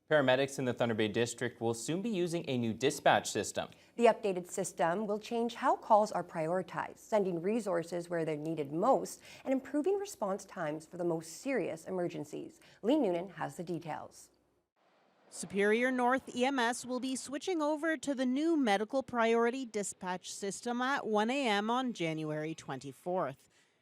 Paramedics in the Thunder Bay District will soon be using a new dispatch system. The updated system will change how calls are prioritized, sending resources where they're needed most and improving response times for the most serious emergencies. Lee Noonan has the details. Superior North EMS will be switching over to the new medical priority dispatch system at 1 a.m. on January 24th.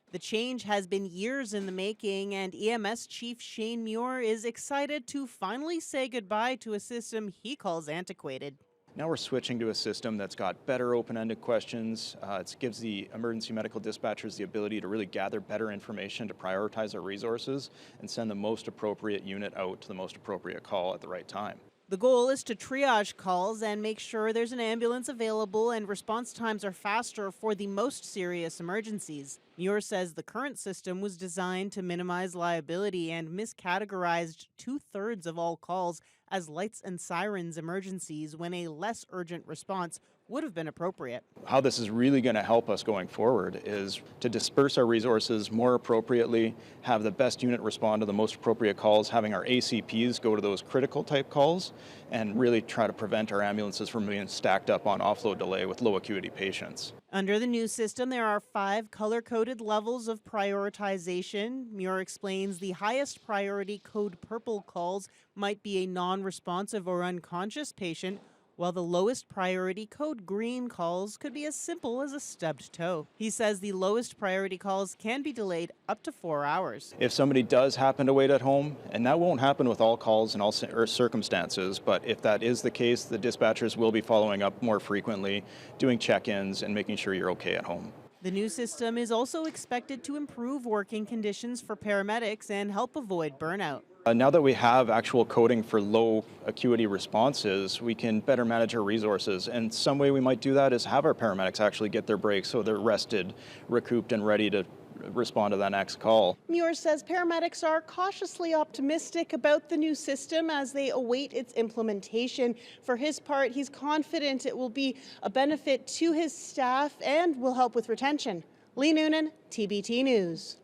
The change has been years in the making, and EMS Chief Shane Muir is excited to finally say goodbye to a system he calls antiquated. Now we're switching to a system that's got better open-ended questions. It gives the emergency medical dispatchers the ability to really gather better information to prioritize our resources and send the most appropriate unit out to the most appropriate call at the right time. The goal is to triage calls and make sure there's an ambulance available and response times are faster for the most serious emergencies. Muir says the current system was designed to minimize liability and miscategorized 2/3 of all calls as lights and sirens emergencies when a less urgent response would have been appropriate. How this is really going to help us going forward is to disperse our resources more appropriately, have the best unit respond to the most appropriate calls, having our ACPs go to those critical type calls, and really try to prevent our ambulances from being stacked up on offload delay with low acuity patients. Under the new system, there are 5 color-coded levels of prioritization. Muir explains the highest priority code purple calls might be a non-responsive or unconscious patient, while the lowest priority code green calls could be as simple as a stubbed toe. He says the lowest priority calls can be delayed up to 4 hours. If somebody does happen to wait at home, and that won't happen with all calls and all circumstances, but if that is the case, the dispatchers will be following up more frequently, doing check-ins and making sure you're okay at home. The new system is also expected to improve working conditions for paramedics and help avoid burnout. Now that we have actual coding for low acuity responses, we can better manage our resources. And some way we might do that is have our paramedics actually get their breaks so they're rested, recouped, and ready to respond to that next call. Muir says paramedics are cautiously optimistic about the new system as they await its implementation. For his part, he's confident it will be a benefit to his staff and will help with retention. Lee Noonan, TBT News.